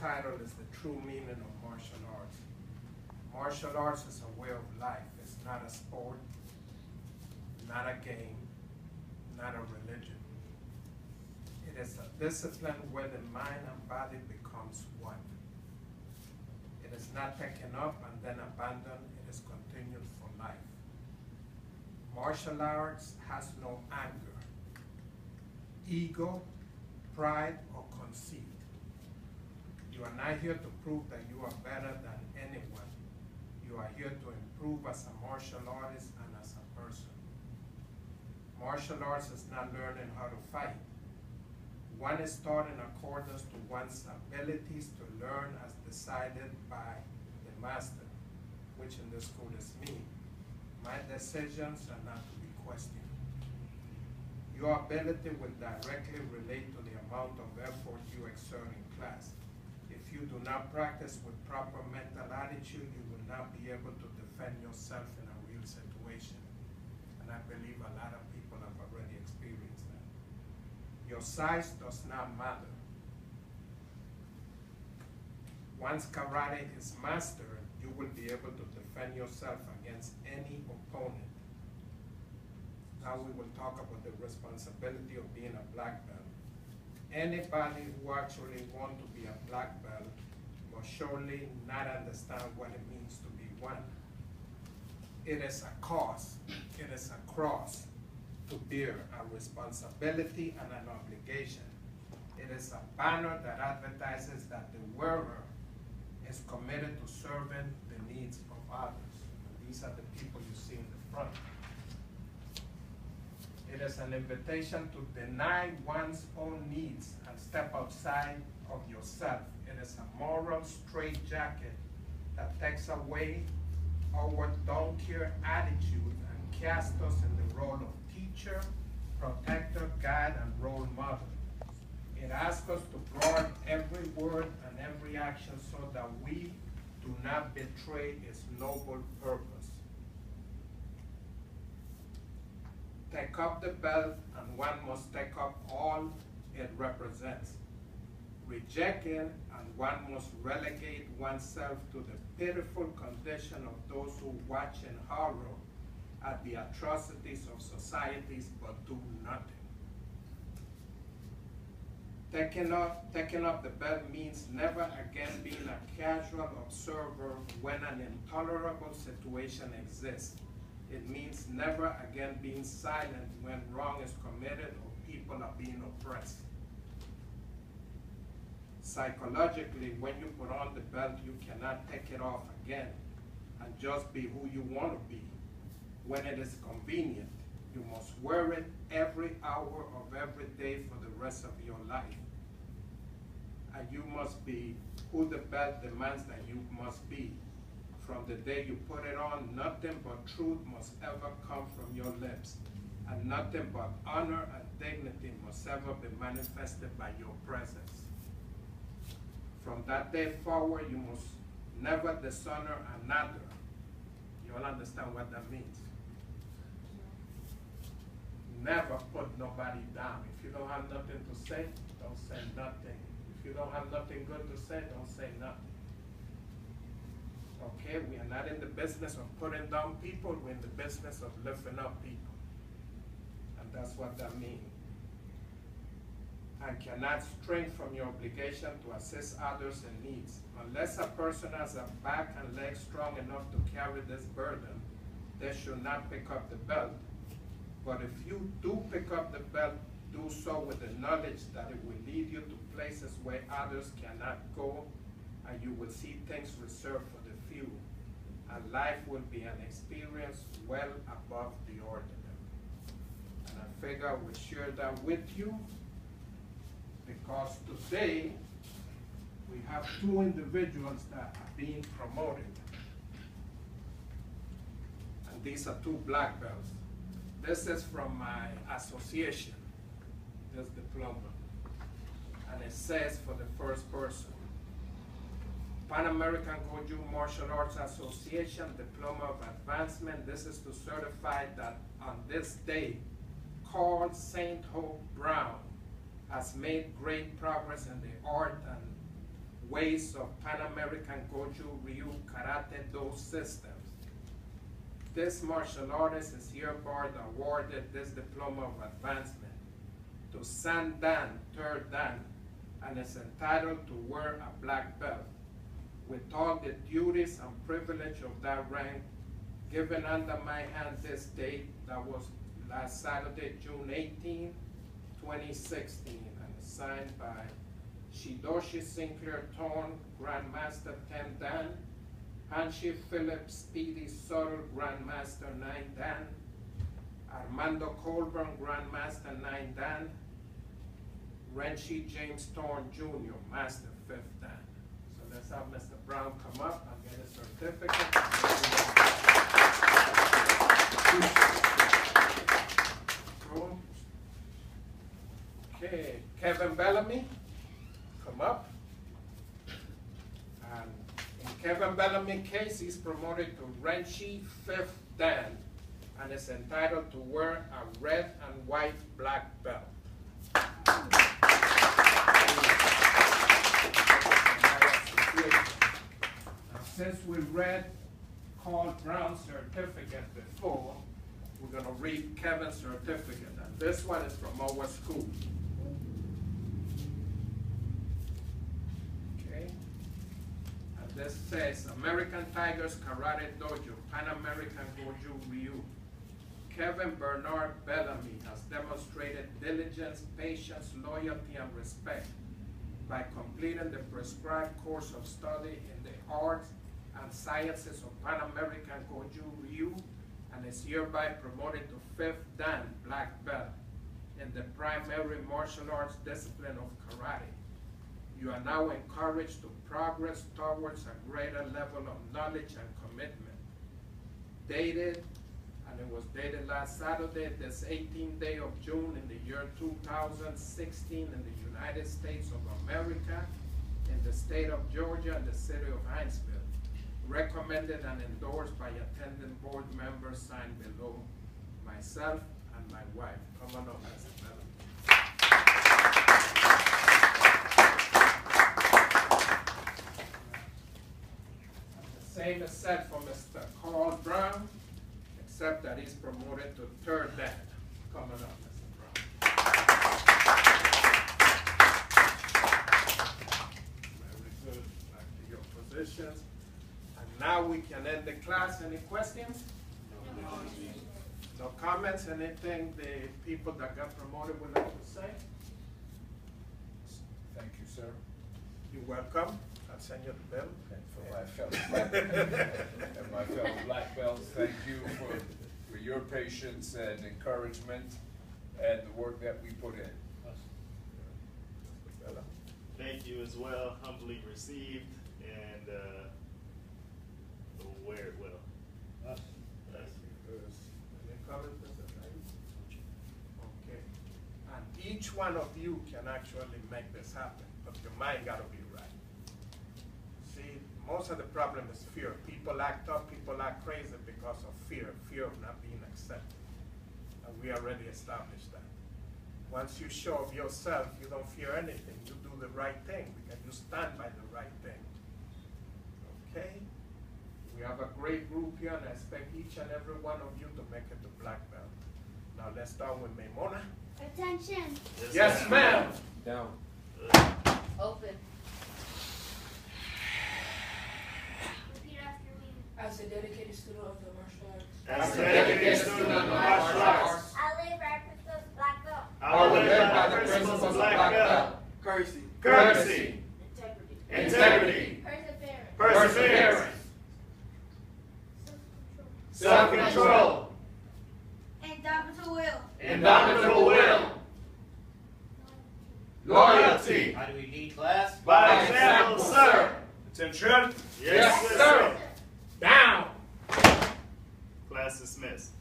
title is The True Meaning of Martial Arts. Martial arts is a way of life. It's not a sport, not a game, not a religion. It is a discipline where the mind and body becomes one. It is not taken up and then abandoned. It is continued for life. Martial arts has no anger, ego, pride, or conceit. You are not here to prove that you are better than anyone. You are here to improve as a martial artist and as a person. Martial arts is not learning how to fight. One is taught in accordance to one's abilities to learn as decided by the master, which in this school is me. My decisions are not to be questioned. Your ability will directly relate to the amount of effort you exert in class. If you do not practice with proper mental attitude, you will not be able to defend yourself in a real situation. And I believe a lot of people have already experienced that. Your size does not matter. Once karate is mastered, you will be able to defend yourself against any opponent. Now we will talk about the responsibility of being a black belt. Anybody who actually wants to be a black belt must surely not understand what it means to be one. It is a cause, it is a cross to bear, a responsibility and an obligation. It is a banner that advertises that the wearer is committed to serving the needs of others. And these are the people you see in the front. It is an invitation to deny one's own needs and step outside of yourself. It is a moral straitjacket that takes away our don't care attitude and casts us in the role of teacher, protector, guide, and role model. It asks us to guard every word and every action so that we do not betray its noble purpose. Take up the belt, and one must take up all it represents. Reject it, and one must relegate oneself to the pitiful condition of those who watch in horror at the atrocities of societies but do nothing. Taking up the belt means never again being a casual observer when an intolerable situation exists. It means never again being silent when wrong is committed or people are being oppressed. Psychologically, when you put on the belt, you cannot take it off again and just be who you want to be. When it is convenient, you must wear it every hour of every day for the rest of your life. And you must be who the belt demands that you must be. From the day you put it on, nothing but truth must ever come from your lips, and nothing but honor and dignity must ever be manifested by your presence. From that day forward, you must never dishonor another. You all understand what that means? Never put nobody down. If you don't have nothing to say, don't say nothing. If you don't have nothing good to say, don't say nothing. Okay, we are not in the business of putting down people, we're in the business of lifting up people. And that's what that means. And cannot stray from your obligation to assist others in needs. Unless a person has a back and legs strong enough to carry this burden, they should not pick up the belt. But if you do pick up the belt, do so with the knowledge that it will lead you to places where others cannot go, and you will see things reserved for the few. And life will be an experience well above the ordinary. And I figure I will share that with you, because today we have two individuals that are being promoted. And these are two black belts. This is from my association, this diploma. And it says for the first person, Pan American Goju Martial Arts Association Diploma of Advancement. This is to certify that on this day, Karl St. Hope Brown has made great progress in the art and ways of Pan American Goju Ryu Karate Do systems. This martial artist is hereby awarded this diploma of advancement to San Dan, third Dan, and is entitled to wear a black belt with all the duties and privilege of that rank given under my hand this date, that was last Saturday, June 18, 2016, and signed by Shidoshi Sinclair Thorne, Grandmaster 10 Dan, Hanshi Philip Speedy Sutter, Grandmaster 9 Dan, Armando Colburn, Grandmaster 9 Dan, Renshi James Thorne Jr., Master 5th Dan. So let's have Mr. Brown come up and get his certificate. Okay, Kevin Bellamy, come up. And in Kevin Bellamy's case, he's promoted to Renshi 5th Dan and is entitled to wear a red and white black belt. Now, since we read Karl Brown's certificate before, we're going to read Kevin's certificate. And this one is from our school. Okay. And this says, American Tigers Karate Dojo, Pan American Goju Ryu. Kevin Bernard Bellamy has demonstrated diligence, patience, loyalty, and respect by completing the prescribed course of study in the arts and sciences of Pan American Goju Ryu, and is hereby promoted to 5th Dan black belt in the primary martial arts discipline of karate. You are now encouraged to progress towards a greater level of knowledge and commitment. Dated, and it was dated last Saturday, this 18th day of June in the year 2016 in the United States of America, in the state of Georgia and the city of Hinesville. Recommended and endorsed by attending board members signed below, myself and my wife. Come on up, Mr. Bellamy. The same is said for Mr. Karl Brown, except that he's promoted to 3rd Dan. Come on up, Mr. Brown. Very good. Back to your positions. Now we can end the class. Any questions? No. No comments? Anything the people that got promoted would like to say? Thank you, sir. You're welcome. I'll send you the bill. And for my fellow black and my fellow black belts, thank you for your patience and encouragement and the work that we put in. Thank you as well. Humbly received and wear it well. Any comments, Mr. Knight? Okay. And each one of you can actually make this happen, but your mind got to be right. See, most of the problem is fear. People act up, people act crazy because of fear of not being accepted. And we already established that. Once you show of yourself, you don't fear anything. You do the right thing because you stand by the right thing. Okay? We have a great group here, and I expect each and every one of you to make it to black belt. Now let's start with Maimona. Attention. Yes, ma'am. Down. Open. Repeat after me. As a dedicated student of the martial arts. As a dedicated student of the martial arts. I live by principles of black belt. I will live by the principles of black belt. Courtesy. Integrity. Perseverance. Self-control. Indomitable will. Loyalty. How do we lead class? By example, sir. Attention. Yes, sir. Down. Class dismissed.